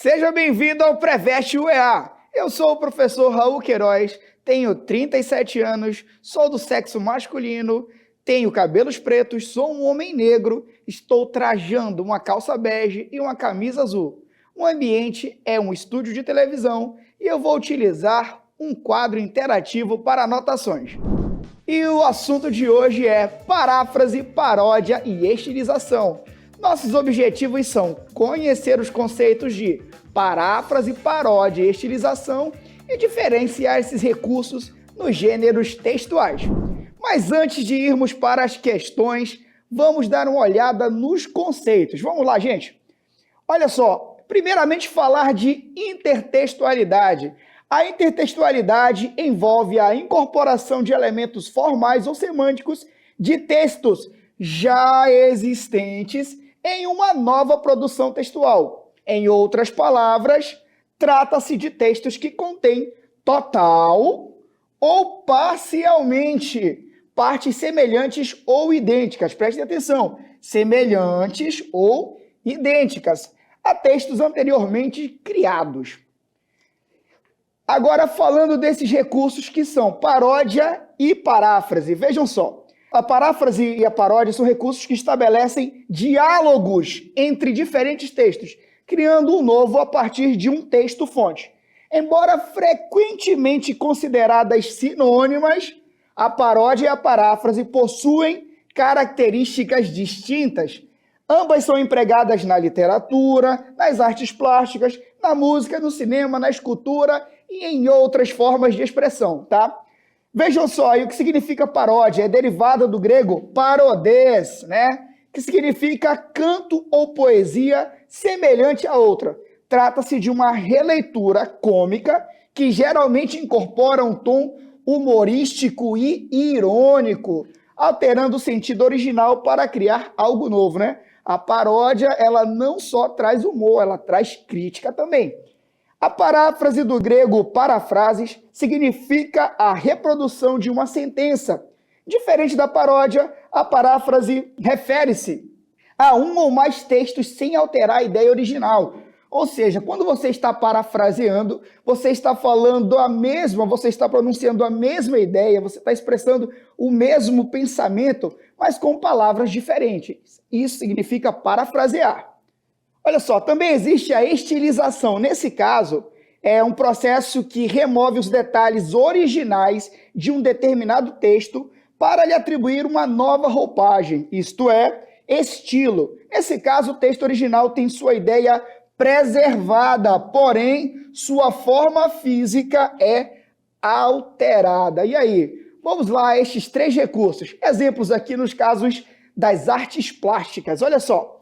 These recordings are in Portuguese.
Seja bem-vindo ao Preveste UEA. Eu sou o professor Raul Queiroz, tenho 37 anos, sou do sexo masculino, tenho cabelos pretos, sou um homem negro, estou trajando uma calça bege e uma camisa azul. O ambiente é um estúdio de televisão e eu vou utilizar um quadro interativo para anotações. E o assunto de hoje é paráfrase, paródia e estilização. Nossos objetivos são conhecer os conceitos de paráfrase, paródia e estilização e diferenciar esses recursos nos gêneros textuais. Mas antes de irmos para as questões, vamos dar uma olhada nos conceitos. Vamos lá, gente? Olha só, primeiramente falar de intertextualidade. A intertextualidade envolve a incorporação de elementos formais ou semânticos de textos já existentes em uma nova produção textual. Em outras palavras, trata-se de textos que contêm total ou parcialmente partes semelhantes ou idênticas. Prestem atenção, semelhantes ou idênticas a textos anteriormente criados. Agora, falando desses recursos que são paródia e paráfrase, vejam só. A paráfrase e a paródia são recursos que estabelecem diálogos entre diferentes textos, criando um novo a partir de um texto-fonte. Embora frequentemente consideradas sinônimas, a paródia e a paráfrase possuem características distintas. Ambas são empregadas na literatura, nas artes plásticas, na música, no cinema, na escultura e em outras formas de expressão, tá? Vejam só, aí o que significa paródia é derivada do grego parodes, né? Que significa canto ou poesia semelhante a outra. Trata-se de uma releitura cômica que geralmente incorpora um tom humorístico e irônico, alterando o sentido original para criar algo novo, né? A paródia, ela não só traz humor, ela traz crítica também. A paráfrase do grego parafrases significa a reprodução de uma sentença. Diferente da paródia, a paráfrase refere-se a um ou mais textos sem alterar a ideia original. Ou seja, quando você está parafraseando, você está falando você está pronunciando a mesma ideia, você está expressando o mesmo pensamento, mas com palavras diferentes. Isso significa parafrasear. Olha só, também existe a estilização. Nesse caso, é um processo que remove os detalhes originais de um determinado texto para lhe atribuir uma nova roupagem, isto é, estilo. Nesse caso, o texto original tem sua ideia preservada, porém, sua forma física é alterada. E aí, vamos lá a estes três recursos. Exemplos aqui nos casos das artes plásticas. Olha só.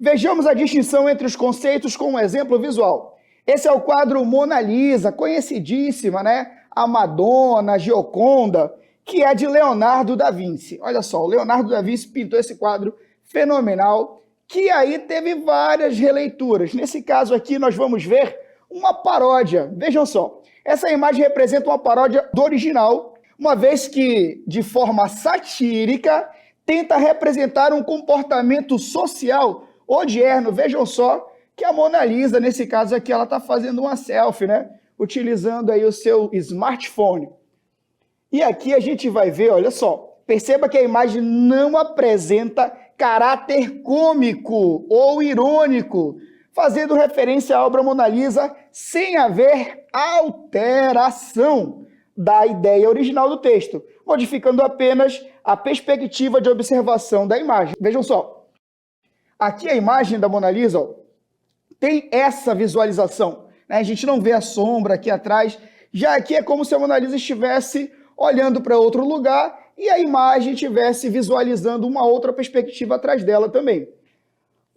Vejamos a distinção entre os conceitos com um exemplo visual. Esse é o quadro Mona Lisa, conhecidíssima, né? A Madonna, a Gioconda, que é de Leonardo da Vinci. Olha só, o Leonardo da Vinci pintou esse quadro fenomenal, que aí teve várias releituras. Nesse caso aqui, nós vamos ver uma paródia. Vejam só, essa imagem representa uma paródia do original, uma vez que, de forma satírica, tenta representar um comportamento social odierno. Vejam só que a Mona Lisa, nesse caso aqui, ela está fazendo uma selfie, né? Utilizando aí o seu smartphone. E aqui a gente vai ver, olha só, perceba que a imagem não apresenta caráter cômico ou irônico, fazendo referência à obra Mona Lisa sem haver alteração da ideia original do texto, modificando apenas a perspectiva de observação da imagem. Vejam só. Aqui a imagem da Mona Lisa, ó, tem essa visualização, né? A gente não vê a sombra aqui atrás. Já aqui é como se a Mona Lisa estivesse olhando para outro lugar e a imagem estivesse visualizando uma outra perspectiva atrás dela também.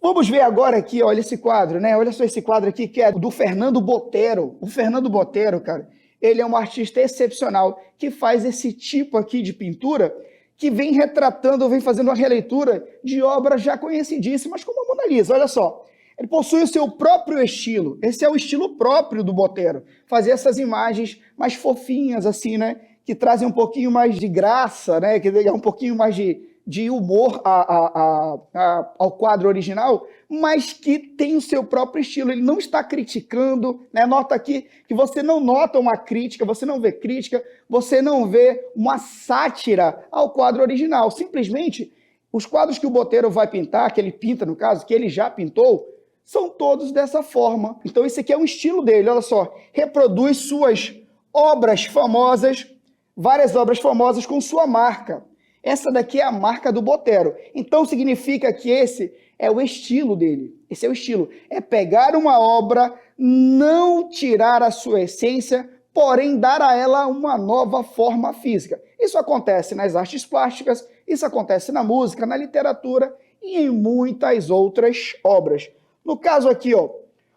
Vamos ver agora aqui, olha esse quadro, né? Olha só esse quadro aqui que é do Fernando Botero. O Fernando Botero, cara, ele é um artista excepcional que faz esse tipo aqui de pintura que vem retratando, vem fazendo uma releitura de obras já conhecidíssimas como a Mona Lisa. Olha só, ele possui o seu próprio estilo. Esse é o estilo próprio do Botero. Fazer essas imagens mais fofinhas assim, né? Que trazem um pouquinho mais de graça, né? Que dão um pouquinho mais de de humor ao quadro original, mas que tem o seu próprio estilo. Ele não está criticando, né? Nota aqui que você não nota uma crítica, você não vê crítica, você não vê uma sátira ao quadro original. Simplesmente, os quadros que o Botelho vai pintar, que ele pinta no caso, que ele já pintou, são todos dessa forma. Então esse aqui é um estilo dele, olha só. Reproduz suas obras famosas, várias obras famosas com sua marca. Essa daqui é a marca do Botelho. Então significa que esse é o estilo dele. Esse é o estilo. É pegar uma obra, não tirar a sua essência, porém dar a ela uma nova forma física. Isso acontece nas artes plásticas, isso acontece na música, na literatura e em muitas outras obras. No caso aqui, ó,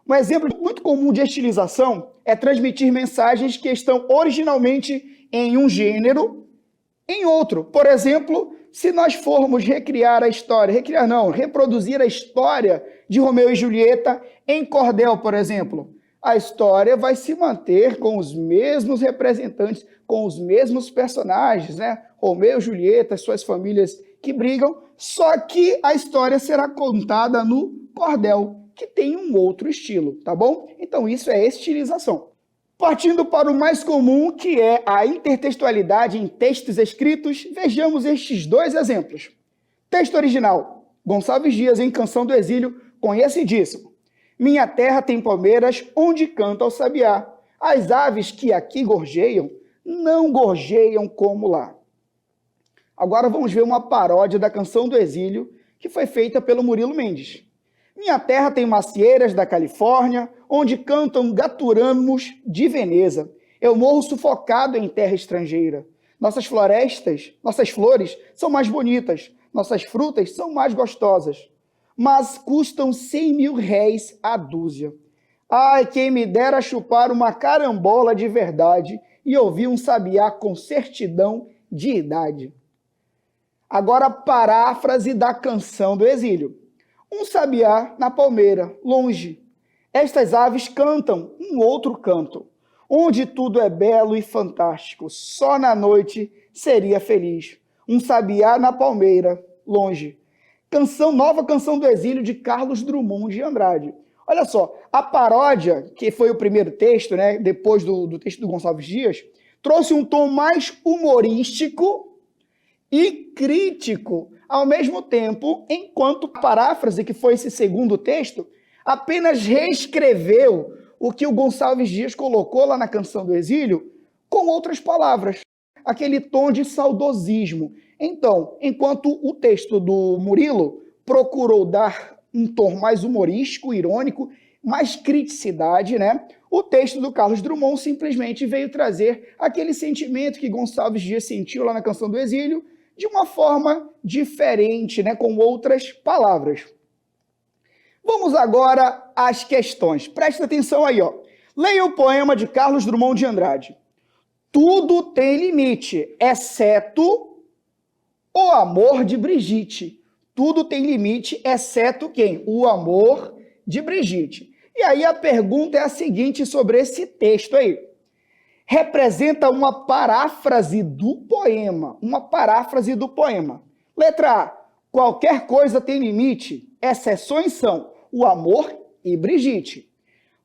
um exemplo muito comum de estilização é transmitir mensagens que estão originalmente em um gênero, em outro. Por exemplo, se nós formos recriar a história, reproduzir a história de Romeu e Julieta em cordel, por exemplo, a história vai se manter com os mesmos representantes, com os mesmos personagens, né? Romeu e Julieta, suas famílias que brigam, só que a história será contada no cordel, que tem um outro estilo, tá bom? Então isso é estilização. Partindo para o mais comum, que é a intertextualidade em textos escritos, vejamos estes dois exemplos. Texto original, Gonçalves Dias em Canção do Exílio, conhecidíssimo. Minha terra tem palmeiras onde canta o sabiá. As aves que aqui gorjeiam, não gorjeiam como lá. Agora vamos ver uma paródia da Canção do Exílio, que foi feita pelo Murilo Mendes. Minha terra tem macieiras da Califórnia, onde cantam gaturamos de Veneza. Eu morro sufocado em terra estrangeira. Nossas florestas, nossas flores são mais bonitas, nossas frutas são mais gostosas, mas custam 100 mil réis a dúzia. Ai, quem me dera chupar uma carambola de verdade e ouvir um sabiá com certidão de idade. Agora a paráfrase da Canção do Exílio. Um sabiá na palmeira, longe. Estas aves cantam um outro canto, onde tudo é belo e fantástico. Só na noite seria feliz. Um sabiá na palmeira, longe. Nova Canção do Exílio de Carlos Drummond de Andrade. Olha só, a paródia, que foi o primeiro texto, né, depois do texto do Gonçalves Dias, trouxe um tom mais humorístico e crítico ao mesmo tempo, enquanto a paráfrase, que foi esse segundo texto, apenas reescreveu o que o Gonçalves Dias colocou lá na Canção do Exílio com outras palavras, aquele tom de saudosismo. Então, enquanto o texto do Murilo procurou dar um tom mais humorístico, irônico, mais criticidade, né? O texto do Carlos Drummond simplesmente veio trazer aquele sentimento que Gonçalves Dias sentiu lá na Canção do Exílio, de uma forma diferente, né, com outras palavras. Vamos agora às questões. Presta atenção aí, ó. Leia o poema de Carlos Drummond de Andrade. Tudo tem limite, exceto o amor de Brigitte. Tudo tem limite, exceto quem? O amor de Brigitte. E aí a pergunta é a seguinte sobre esse texto aí. Representa uma paráfrase do poema. Uma paráfrase do poema. Letra A. Qualquer coisa tem limite. Exceções são o amor e Brigitte.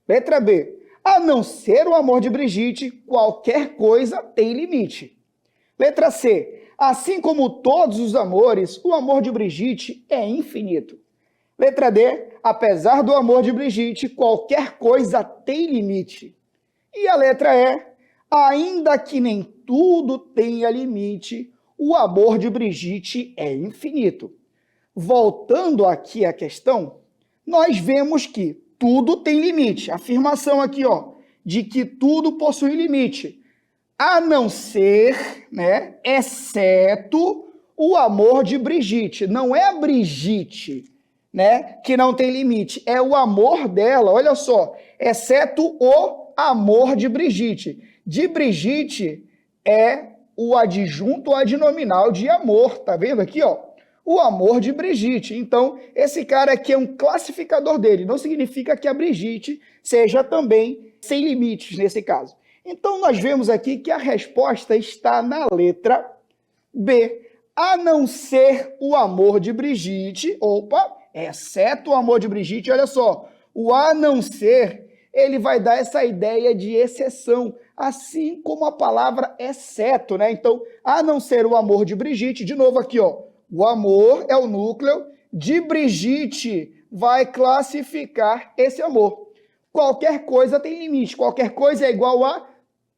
Letra B. A não ser o amor de Brigitte, qualquer coisa tem limite. Letra C. Assim como todos os amores, o amor de Brigitte é infinito. Letra D. Apesar do amor de Brigitte, qualquer coisa tem limite. E a letra E. Ainda que nem tudo tenha limite, o amor de Brigitte é infinito. Voltando aqui à questão, nós vemos que tudo tem limite. Afirmação aqui, ó, de que tudo possui limite. A não ser, né, exceto o amor de Brigitte. Não é a Brigitte, né, que não tem limite. É o amor dela, olha só. Exceto o amor de Brigitte. De Brigitte é o adjunto adnominal de amor, tá vendo aqui, ó? O amor de Brigitte. Então, esse cara aqui é um classificador dele. Não significa que a Brigitte seja também sem limites nesse caso. Então, nós vemos aqui que a resposta está na letra B. A não ser o amor de Brigitte, exceto o amor de Brigitte, olha só, o a não ser, ele vai dar essa ideia de exceção, assim como a palavra exceto, né? Então, a não ser o amor de Brigitte, de novo aqui, ó, o amor é o núcleo, de Brigitte vai classificar esse amor. Qualquer coisa tem limite, qualquer coisa é igual a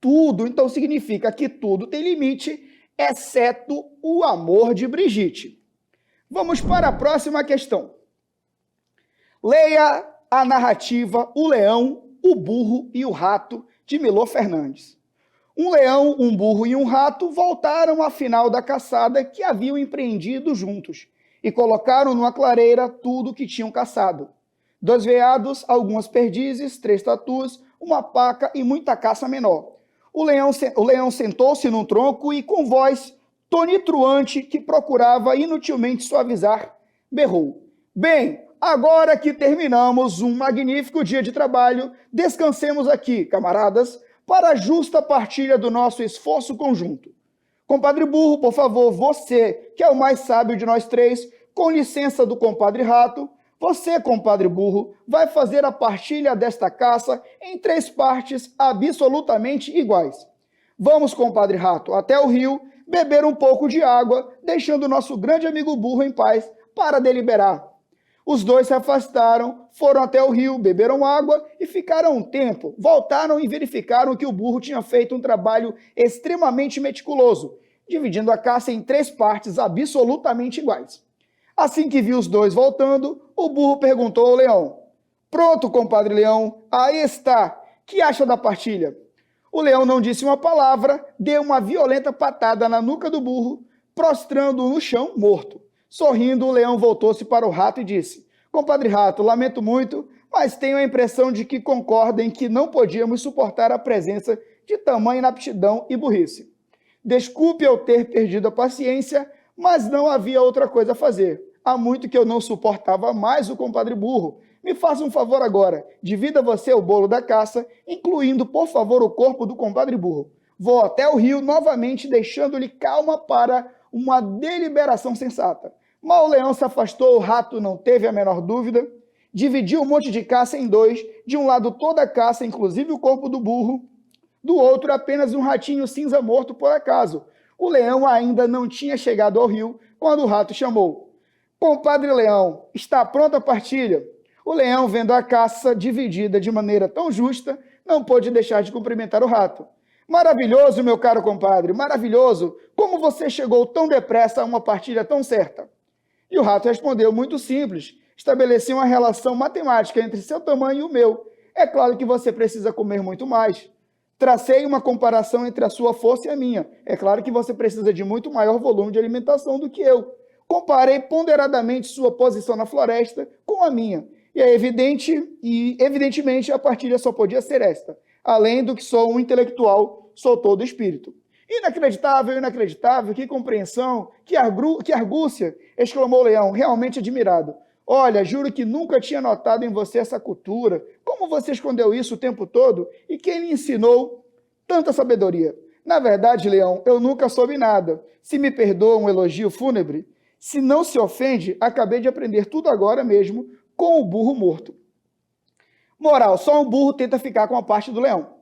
tudo, então significa que tudo tem limite, exceto o amor de Brigitte. Vamos para a próxima questão. Leia a narrativa O Leão, o Burro e o Rato, de Milor Fernandes. Um leão, um burro e um rato voltaram à final da caçada que haviam empreendido juntos e colocaram numa clareira tudo que tinham caçado. 2 veados, algumas perdizes, 3 tatus, uma paca e muita caça menor. O leão sentou-se num tronco e, com voz tonitruante que procurava inutilmente suavizar, berrou: "Bem, agora que terminamos um magnífico dia de trabalho, descansemos aqui, camaradas, para a justa partilha do nosso esforço conjunto. Compadre Burro, por favor, você, que é o mais sábio de nós 3, com licença do compadre Rato, você, compadre Burro, vai fazer a partilha desta caça em 3 partes absolutamente iguais. Vamos, compadre Rato, até o rio, beber um pouco de água, deixando nosso grande amigo Burro em paz para deliberar." Os 2 se afastaram, foram até o rio, beberam água e ficaram um tempo. Voltaram e verificaram que o burro tinha feito um trabalho extremamente meticuloso, dividindo a caça em 3 partes absolutamente iguais. Assim que viu os 2 voltando, o burro perguntou ao leão: "Pronto, compadre leão, aí está. Que acha da partilha?" O leão não disse uma palavra, deu uma violenta patada na nuca do burro, prostrando-o no chão, morto. Sorrindo, o leão voltou-se para o rato e disse: "Compadre Rato, lamento muito, mas tenho a impressão de que concordem que não podíamos suportar a presença de tamanha inaptidão e burrice. Desculpe eu ter perdido a paciência, mas não havia outra coisa a fazer. Há muito que eu não suportava mais o compadre Burro. Me faça um favor agora, divida você o bolo da caça, incluindo, por favor, o corpo do compadre Burro. Vou até o rio novamente, deixando-lhe calma para uma deliberação sensata." Mas o leão se afastou, o rato não teve a menor dúvida, dividiu um monte de caça em 2, de um lado toda a caça, inclusive o corpo do burro, do outro apenas um ratinho cinza morto por acaso. O leão ainda não tinha chegado ao rio quando o rato chamou: "Compadre leão, está pronta a partilha?" O leão, vendo a caça dividida de maneira tão justa, não pôde deixar de cumprimentar o rato. "Maravilhoso, meu caro compadre, maravilhoso! Como você chegou tão depressa a uma partilha tão certa?" E o rato respondeu: "Muito simples. Estabeleci uma relação matemática entre seu tamanho e o meu. É claro que você precisa comer muito mais. Tracei uma comparação entre a sua força e a minha. É claro que você precisa de muito maior volume de alimentação do que eu. Comparei ponderadamente sua posição na floresta com a minha. Evidentemente, a partilha só podia ser esta. Além do que sou um intelectual, sou todo espírito." "Inacreditável, inacreditável, que compreensão, que argúcia!" exclamou o leão, realmente admirado. "Olha, juro que nunca tinha notado em você essa cultura. Como você escondeu isso o tempo todo? E quem lhe ensinou tanta sabedoria?" "Na verdade, leão, eu nunca soube nada. Se me perdoa um elogio fúnebre, se não se ofende, acabei de aprender tudo agora mesmo com o burro morto." Moral, só um burro tenta ficar com a parte do leão.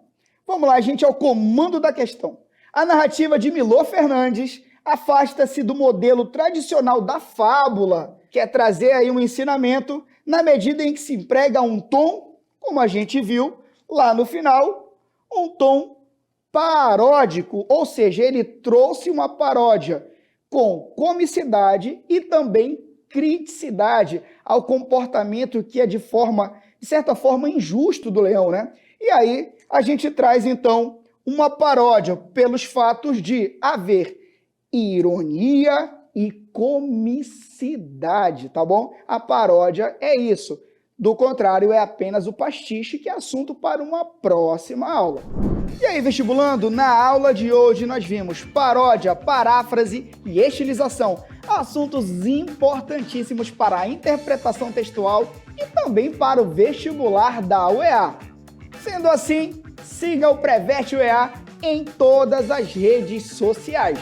Vamos lá, gente, ao comando da questão. A narrativa de Milor Fernandes afasta-se do modelo tradicional da fábula, que é trazer aí um ensinamento, na medida em que se emprega um tom, como a gente viu lá no final, um tom paródico, ou seja, ele trouxe uma paródia com comicidade e também criticidade ao comportamento que é de certa forma, injusto do leão, né? E aí a gente traz, então, uma paródia pelos fatos de haver ironia e comicidade, tá bom? A paródia é isso. Do contrário, é apenas o pastiche, que é assunto para uma próxima aula. E aí, vestibulando, na aula de hoje nós vimos paródia, paráfrase e estilização, assuntos importantíssimos para a interpretação textual e também para o vestibular da UEA. Sendo assim, siga o Preveste UEA em todas as redes sociais.